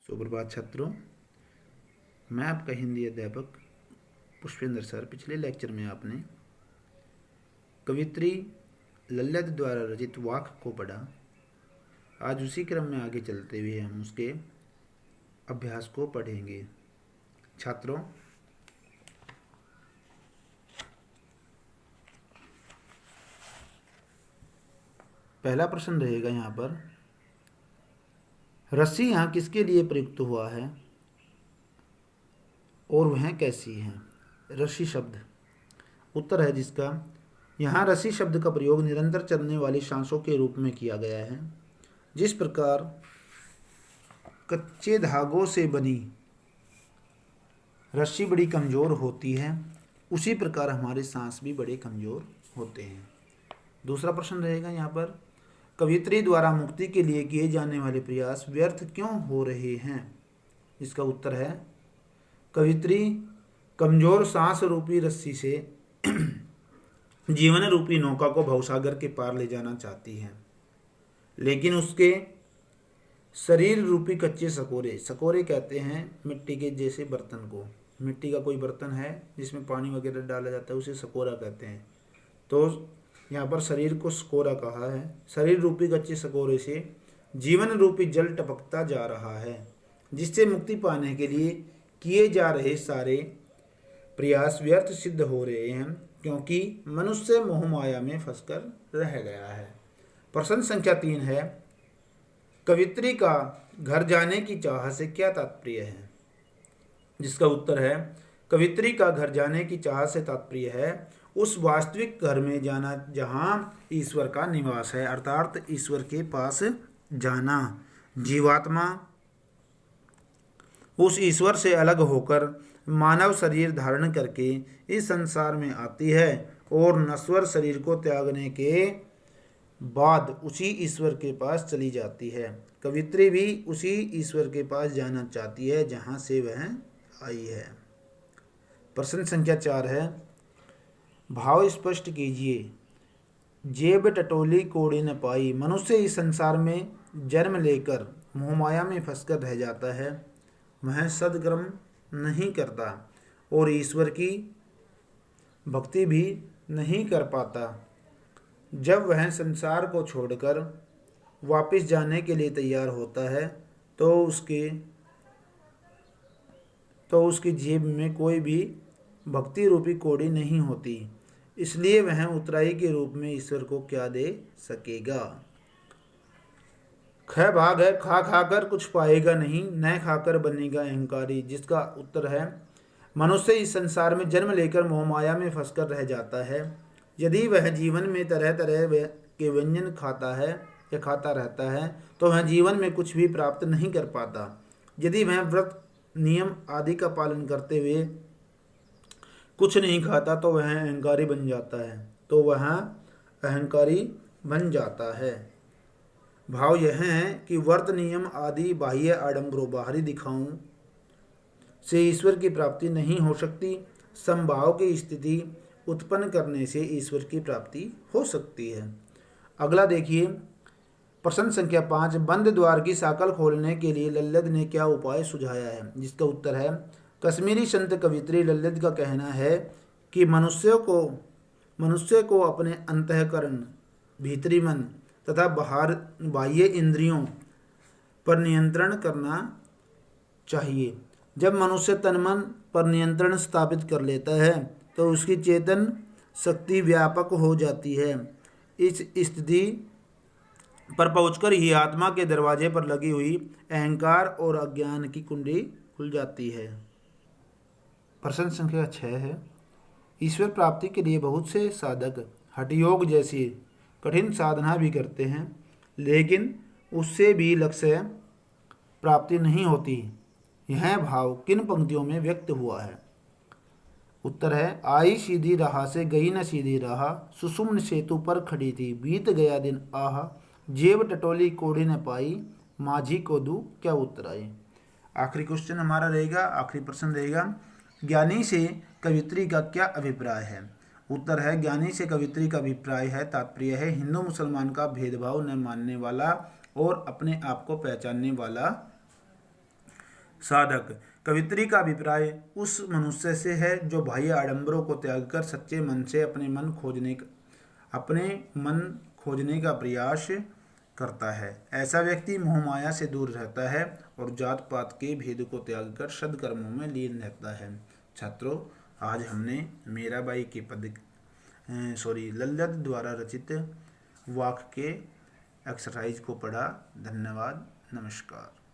सुप्रभात छात्रों, मैं आपका हिंदी अध्यापक पुष्पेंद्र सर। पिछले लेक्चर में आपने कवित्री लल्लद द्वारा रचित वाक को पढ़ा। आज उसी क्रम में आगे चलते हुए हम उसके अभ्यास को पढ़ेंगे। छात्रों, पहला प्रश्न रहेगा यहाँ पर, रस्सी यहाँ किसके लिए प्रयुक्त हुआ है और वह कैसी है? रस्सी शब्द उत्तर है जिसका, यहाँ रस्सी शब्द का प्रयोग निरंतर चलने वाली सांसों के रूप में किया गया है। जिस प्रकार कच्चे धागों से बनी रस्सी बड़ी कमज़ोर होती है, उसी प्रकार हमारे सांस भी बड़े कमज़ोर होते हैं। दूसरा प्रश्न रहेगा यहाँ पर, कवित्री द्वारा मुक्ति के लिए किए जाने वाले प्रयास व्यर्थ क्यों हो रहे हैं? इसका उत्तर है, कवित्री कमज़ोर सांस रूपी रस्सी से जीवन रूपी नौका को भवसागर के पार ले जाना चाहती है, लेकिन उसके शरीर रूपी कच्चे सकोरे, सकोरे कहते हैं मिट्टी के जैसे बर्तन को, मिट्टी का कोई बर्तन है जिसमें पानी वगैरह डाला जाता है, उसे सकोरा कहते हैं। तो यहाँ पर शरीर को सकोरा कहा है। शरीर रूपी कच्चे सकोरे से जीवन रूपी जल टपकता जा रहा है, जिससे मुक्ति पाने के लिए किए जा रहे सारे प्रयास व्यर्थ सिद्ध हो रहे हैं, क्योंकि मनुष्य मोह माया में फंसकर रह गया है। प्रश्न संख्या 3 है, कवित्री का घर जाने की चाह से क्या तात्पर्य है? जिसका उत्तर है, कवित्री का घर जाने की चाह से तात्पर्य है उस वास्तविक घर में जाना जहाँ ईश्वर का निवास है, अर्थात ईश्वर के पास जाना। जीवात्मा उस ईश्वर से अलग होकर मानव शरीर धारण करके इस संसार में आती है और नश्वर शरीर को त्यागने के बाद उसी ईश्वर के पास चली जाती है। कवित्री भी उसी ईश्वर के पास जाना चाहती है जहाँ से वह आई है। प्रश्न संख्या 4 है, भाव स्पष्ट कीजिए। जेब टटोली कोड़ी न पाई, मनुष्य इस संसार में जन्म लेकर मोहमाया में फंसकर रह जाता है, वह सद्कर्म नहीं करता और ईश्वर की भक्ति भी नहीं कर पाता। जब वह संसार को छोड़कर वापस जाने के लिए तैयार होता है तो उसकी जेब में कोई भी भक्ति रूपी कोड़ी नहीं होती, इसलिए वह उतराई के रूप में ईश्वर को क्या दे सकेगा? ख भाग है, खा खाकर कुछ पाएगा नहीं, न खाकर बनेगा अहंकारी। जिसका उत्तर है, मनुष्य इस संसार में जन्म लेकर मोहमाया में फंसकर रह जाता है। यदि वह जीवन में तरह तरह के व्यंजन खाता है या खाता रहता है तो वह जीवन में कुछ भी प्राप्त नहीं कर पाता। यदि वह व्रत नियम आदि का पालन करते हुए कुछ नहीं खाता तो वह अहंकारी बन जाता है। भाव यह है कि व्रत नियम आदि बाह्य आडंबरों, बाहरी दिखाओं से ईश्वर की प्राप्ति नहीं हो सकती। समभाव की स्थिति उत्पन्न करने से ईश्वर की प्राप्ति हो सकती है। अगला देखिए, प्रश्न संख्या 5, बंद द्वार की साकल खोलने के लिए लल्लद ने क्या उपाय सुझाया है? जिसका उत्तर है, कश्मीरी संत कवित्री लल्लद का कहना है कि मनुष्य को अपने अंतःकरण, भीतरी मन तथा बाह्य इंद्रियों पर नियंत्रण करना चाहिए। जब मनुष्य तन मन पर नियंत्रण स्थापित कर लेता है तो उसकी चेतन शक्ति व्यापक हो जाती है। इस स्थिति पर पहुंचकर ही आत्मा के दरवाजे पर लगी हुई अहंकार और अज्ञान की कुंडी खुल जाती है। प्रश्न संख्या 6 है, ईश्वर प्राप्ति के लिए बहुत से साधक हठयोग जैसी कठिन साधना भी करते हैं, लेकिन उससे भी लक्ष्य प्राप्ति नहीं होती। यह भाव किन पंक्तियों में व्यक्त हुआ है? उत्तर है, आई सीधी राह से गई न सीधी राह, सुषुम्न सेतु पर खड़ी थी, बीत गया दिन आह, जेब टटोली कोड़ी न पाई, माझी को दू क्या उतराई। आखिरी क्वेश्चन हमारा रहेगा, आखिरी प्रश्न रहेगा, ज्ञानी से कवित्री का क्या अभिप्राय है? उत्तर है, ज्ञानी से कवित्री का अभिप्राय है, तात्पर्य है हिंदू मुसलमान का भेदभाव न मानने वाला और अपने आप को पहचानने वाला साधक। कवित्री का अभिप्राय उस मनुष्य से है जो बाह्य आडंबरों को त्याग कर सच्चे मन से अपने मन खोजने का प्रयास करता है। ऐसा व्यक्ति मोहमाया से दूर रहता है और जात पात के भेद को त्याग कर सद्कर्मों में लीन रहता है। छात्रों, आज हमने मीराबाई के लल्लत द्वारा रचित वाक्य के एक्सरसाइज को पढ़ा। धन्यवाद। नमस्कार।